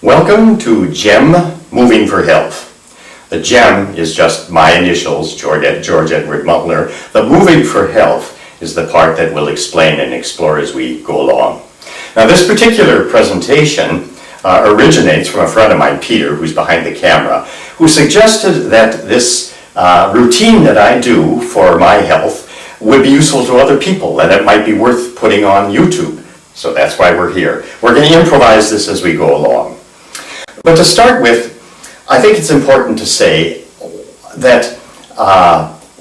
Welcome to GEM Moving for Health. The GEM is just my initials, George Edward Muttler. The Moving for Health is the part that we'll explain and explore as we go along. Now, this particular presentation originates from a friend of mine, Peter, who's behind the camera, who suggested that this routine that I do for my health would be useful to other people and it might be worth putting on YouTube. So that's why we're here. We're going to improvise this as we go along. But to start with, I think it's important to say that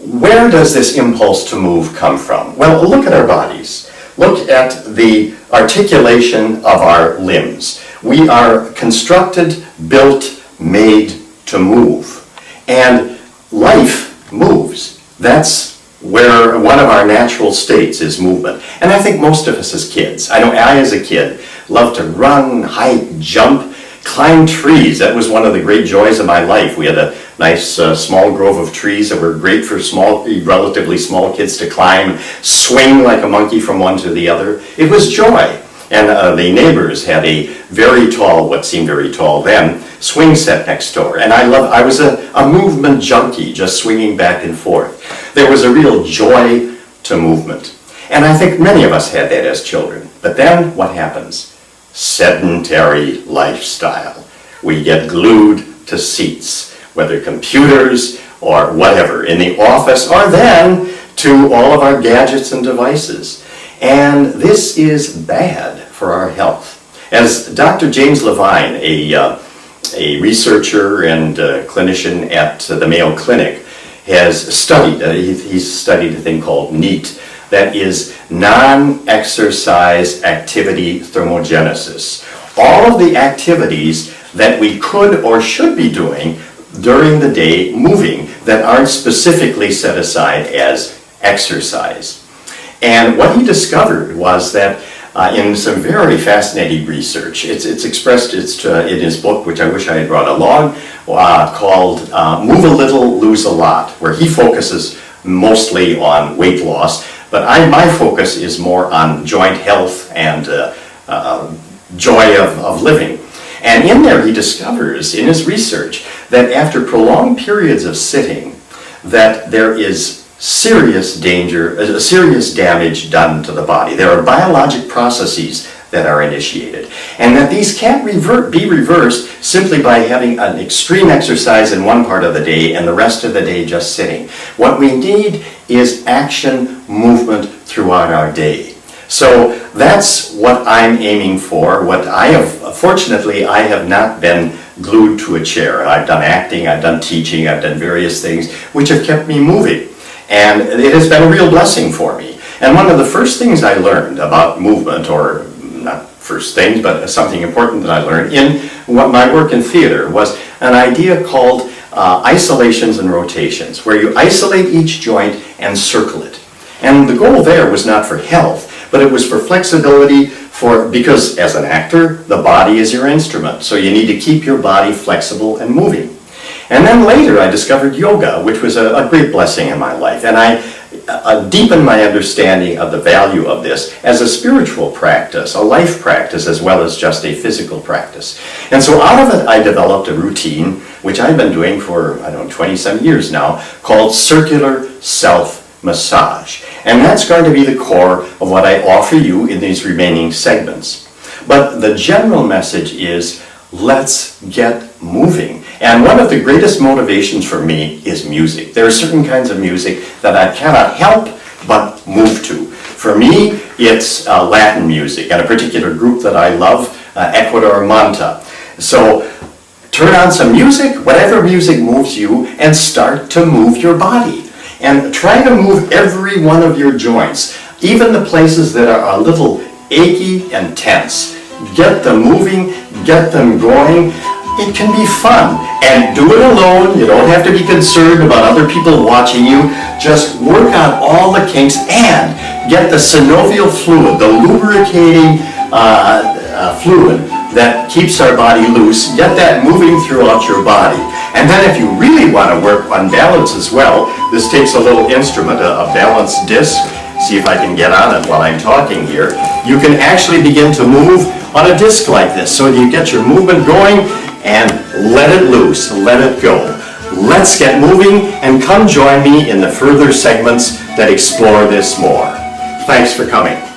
where does this impulse to move come from? Well, look at our bodies. Look at the articulation of our limbs. We are constructed, built, made to move. And life moves. That's where one of our natural states is movement. And I think most of us as kids, I know I as a kid loved to run, hike, jump, climb trees. That was one of the great joys of my life. We had a nice small grove of trees that were great for relatively small kids to climb, swing like a monkey from one to the other. It was joy. And the neighbors had a very tall, what seemed very tall then, swing set next door. And I was a movement junkie, just swinging back and forth. There was a real joy to movement. And I think many of us had that as children. But then what happens? Sedentary lifestyle. We get glued to seats, whether computers or whatever, in the office, or then to all of our gadgets and devices. And this is bad for our health. As Dr. James Levine, a researcher and clinician at the Mayo Clinic, has studied, he's studied a thing called NEAT, that is non-exercise activity thermogenesis. All of the activities that we could or should be doing during the day moving that aren't specifically set aside as exercise. And what he discovered was that in some very fascinating research, it's expressed in his book, which I wish I had brought along, called Move a Little, Lose a Lot, where he focuses mostly on weight loss, but my focus is more on joint health and joy of living. And in there he discovers, in his research, that after prolonged periods of sitting, that there is serious danger, serious damage done to the body. There are biologic processes that are initiated, and that these can't be reversed simply by having an extreme exercise in one part of the day and the rest of the day just sitting. What we need is action, movement throughout our day. So that's what I'm aiming for. Fortunately, I have not been glued to a chair. I've done acting, I've done teaching, I've done various things which have kept me moving. And it has been a real blessing for me. And one of the first things I learned about movement, or not first things, but something important that I learned in my work in theater, was an idea called isolations and rotations, where you isolate each joint and circle it. And the goal there was not for health, but it was for flexibility, because as an actor, the body is your instrument. So you need to keep your body flexible and moving. And then later I discovered yoga, which was a great blessing in my life. And I deepened my understanding of the value of this as a spiritual practice, a life practice, as well as just a physical practice. And so out of it I developed a routine, which I've been doing for, 20-some years now, called circular self-massage. And that's going to be the core of what I offer you in these remaining segments. But the general message is, let's get moving. And one of the greatest motivations for me is music. There are certain kinds of music that I cannot help but move to. For me, it's Latin music, and a particular group that I love, Ecuador Manta. So turn on some music, whatever music moves you, and start to move your body. And try to move every one of your joints, even the places that are a little achy and tense. Get them moving, get them going. It can be fun, and do it alone. You don't have to be concerned about other people watching you. Just work on all the kinks and get the synovial fluid, the lubricating fluid that keeps our body loose. Get that moving throughout your body. And then if you really want to work on balance as well, this takes a little instrument, a balance disc. See if I can get on it while I'm talking here. You can actually begin to move on a disc like this so you get your movement going and let it loose, let it go. Let's get moving and come join me in the further segments that explore this more. Thanks for coming.